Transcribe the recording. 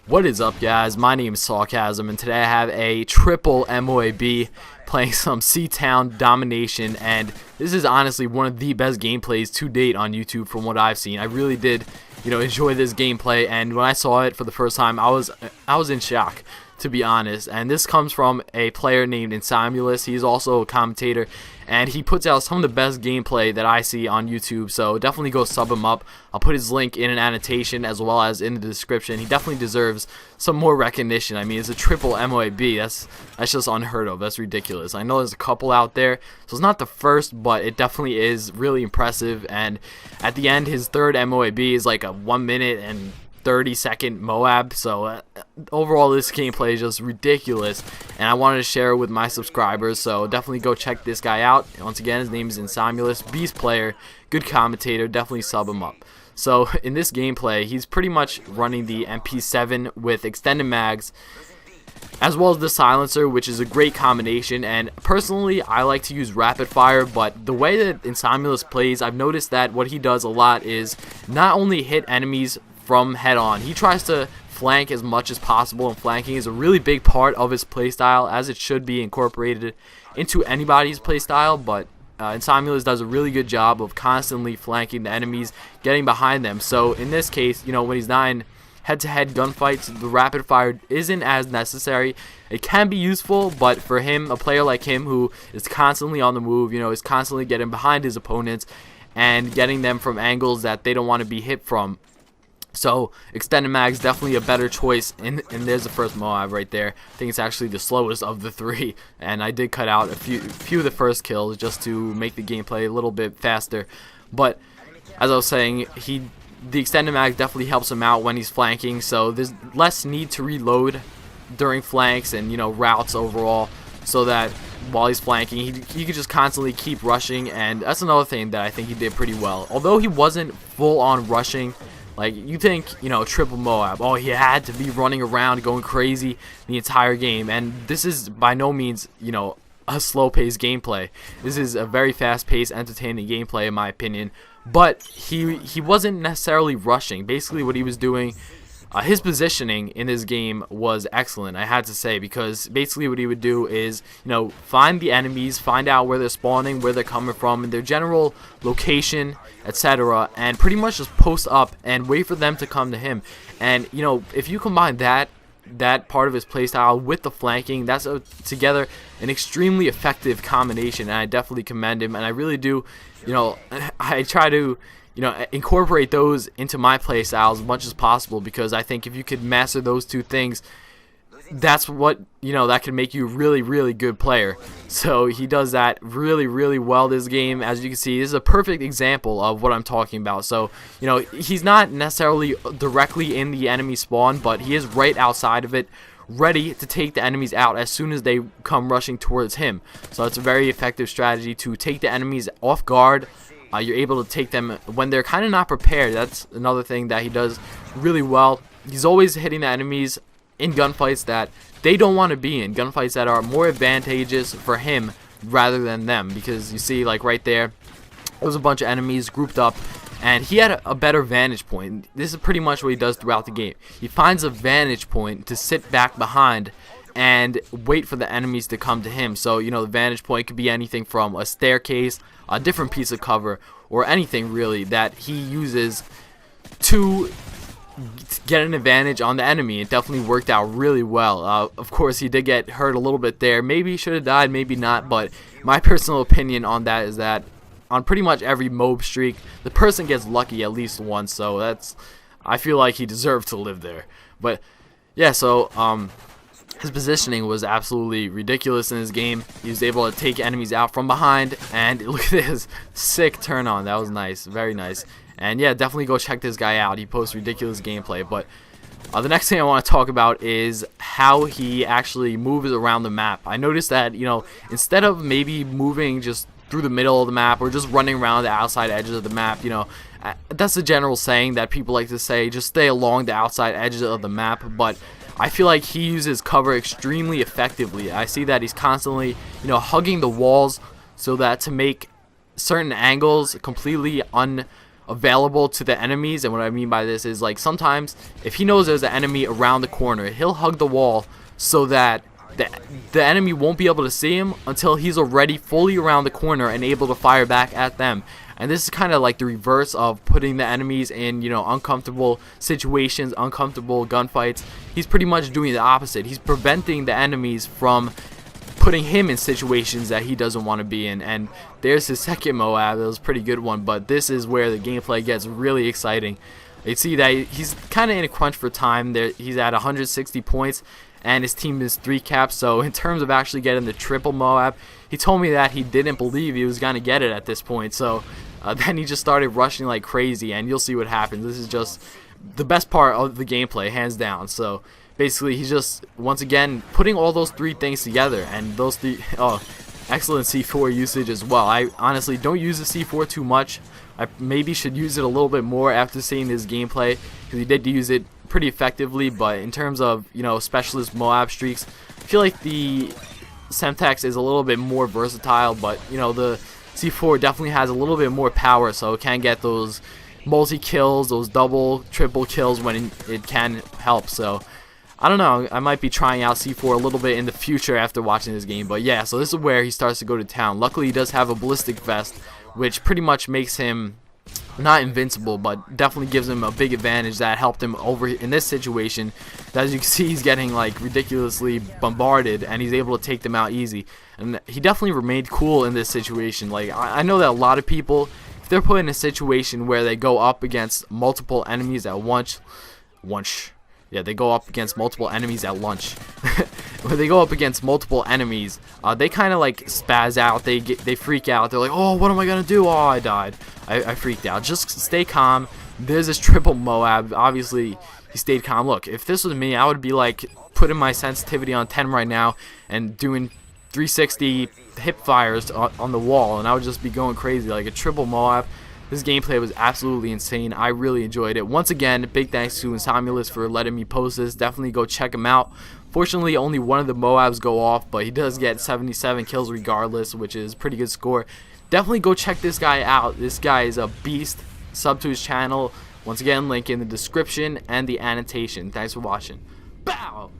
What is up, guys? My name is Sarcasm, and today I have a triple MOAB playing some C-Town domination, and this is honestly one of the best gameplays to date on YouTube from what I've seen. I really did, enjoy this gameplay, and when I saw it for the first time, I was in shock, to be honest. And this comes from a player named m.o.a.b. He's also a commentator, and he puts out some of the best gameplay that I see on YouTube, so definitely go sub him up. I'll put his link in an annotation as well as in the description. He definitely deserves some more recognition. I mean, it's a triple MOAB. That's just unheard of. That's ridiculous. I know there's a couple out there, so it's not the first, but it definitely is really impressive. And at the end, his third MOAB is like a 1 minute and 30-second MOAB, so overall this gameplay is just ridiculous, and I wanted to share it with my subscribers, so definitely go check this guy out. Once again, his name is m.o.a.b. Beast player, good commentator, definitely sub him up. So in this gameplay, he's pretty much running the MP7 with extended mags as well as the silencer, which is a great combination. And personally, I like to use rapid fire, but the way that m.o.a.b. plays, I've noticed that what he does a lot is not only hit enemies from head on, he tries to flank as much as possible, and flanking is a really big part of his playstyle, as it should be incorporated into anybody's playstyle. But m.o.a.b. does a really good job of constantly flanking the enemies, getting behind them. So in this case, when he's not in head-to-head gunfights, the rapid fire isn't as necessary. It can be useful, but for him, a player like him who is constantly on the move, is constantly getting behind his opponents and getting them from angles that they don't want to be hit from. So extended mag's definitely a better choice, and there's the first MOAB right there. I think it's actually the slowest of the three, and I did cut out a few of the first kills just to make the gameplay a little bit faster. But as I was saying, the extended mag definitely helps him out when he's flanking, so there's less need to reload during flanks and routes overall, so that while he's flanking, he could just constantly keep rushing. And that's another thing that I think he did pretty well. Although he wasn't full on rushing, like you think, triple MOAB, oh, he had to be running around going crazy the entire game, and this is by no means, a slow-paced gameplay. This is a very fast-paced, entertaining gameplay in my opinion. But he wasn't necessarily rushing. Basically what he was doing, his positioning in this game was excellent, I had to say, because basically what he would do is, find the enemies, find out where they're spawning, where they're coming from, and their general location, etc., and pretty much just post up and wait for them to come to him. And if you combine that part of his playstyle with the flanking, that's together an extremely effective combination, and I definitely commend him. And I really do, I try to incorporate those into my playstyle as much as possible, because I think if you could master those two things, that's what that can make you a really, really good player. So he does that really, really well this game. As you can see, this is a perfect example of what I'm talking about. So he's not necessarily directly in the enemy spawn, but he is right outside of it, ready to take the enemies out as soon as they come rushing towards him. So it's a very effective strategy to take the enemies off guard. You're able to take them when they're kind of not prepared. That's another thing that he does really well. He's always hitting the enemies in gunfights that they don't want to be in, gunfights that are more advantageous for him rather than them, because you see, like right there was a bunch of enemies grouped up, and he had a better vantage point. This is pretty much what he does throughout the game. He finds a vantage point to sit back behind and wait for the enemies to come to him. So the vantage point could be anything from a staircase, a different piece of cover, or anything really that he uses to get an advantage on the enemy. It definitely worked out really well. Of course, he did get hurt a little bit there. Maybe he should have died, maybe not, but my personal opinion on that is that on pretty much every MOAB streak, the person gets lucky at least once, so I feel like he deserved to live there. But yeah, so his positioning was absolutely ridiculous in this game. He was able to take enemies out from behind, and look at this sick turn on. That was nice, very nice. And yeah, definitely go check this guy out. He posts ridiculous gameplay. But the next thing I want to talk about is how he actually moves around the map. I noticed that, instead of maybe moving just through the middle of the map or just running around the outside edges of the map, that's the general saying that people like to say, just stay along the outside edges of the map. But I feel like he uses cover extremely effectively. I see that he's constantly, hugging the walls so that to make certain angles completely available to the enemies. And what I mean by this is, like, sometimes if he knows there's an enemy around the corner, he'll hug the wall so that the enemy won't be able to see him until he's already fully around the corner and able to fire back at them. And this is kind of like the reverse of putting the enemies in, you know, uncomfortable situations, uncomfortable gunfights. He's pretty much doing the opposite. He's preventing the enemies from putting him in situations that he doesn't want to be in. And there's his second MOAB. It was a pretty good one, but this is where the gameplay gets really exciting. You see that he's kind of in a crunch for time. He's at 160 points, and his team is 3 caps. So in terms of actually getting the triple MOAB, he told me that he didn't believe he was going to get it at this point. So then he just started rushing like crazy, and you'll see what happens. This is just the best part of the gameplay, hands down. So basically, he's just, once again, putting all those 3 things together, and those 3, oh, excellent C4 usage as well. I honestly don't use the C4 too much. I maybe should use it a little bit more after seeing this gameplay, because he did use it pretty effectively. But in terms of, you know, specialist MOAB streaks, I feel like the Semtex is a little bit more versatile, but, you know, the C4 definitely has a little bit more power, so it can get those multi-kills, those double, triple kills when it can help. So I don't know, I might be trying out C4 a little bit in the future after watching this game. But yeah, so this is where he starts to go to town. Luckily, he does have a ballistic vest, which pretty much makes him not invincible, but definitely gives him a big advantage that helped him over in this situation. As you can see, he's getting like ridiculously bombarded, and he's able to take them out easy. And he definitely remained cool in this situation. Like, I know that a lot of people, if they're put in a situation where they go up against multiple enemies at once, yeah, they go up against multiple enemies at lunch. When they go up against multiple enemies, they kind of like spaz out. They freak out. They're like, oh, what am I gonna do? Oh, I died. I freaked out. Just stay calm. There's this triple MOAB. Obviously, he stayed calm. Look, if this was me, I would be like putting my sensitivity on 10 right now and doing 360 hip fires on the wall, and I would just be going crazy like a triple MOAB. This gameplay was absolutely insane. I really enjoyed it. Once again, big thanks to Insomulus for letting me post this. Definitely go check him out. Fortunately, only one of the MOABs go off, but he does get 77 kills regardless, which is a pretty good score. Definitely go check this guy out. This guy is a beast. Sub to his channel. Once again, link in the description and the annotation. Thanks for watching. Bow!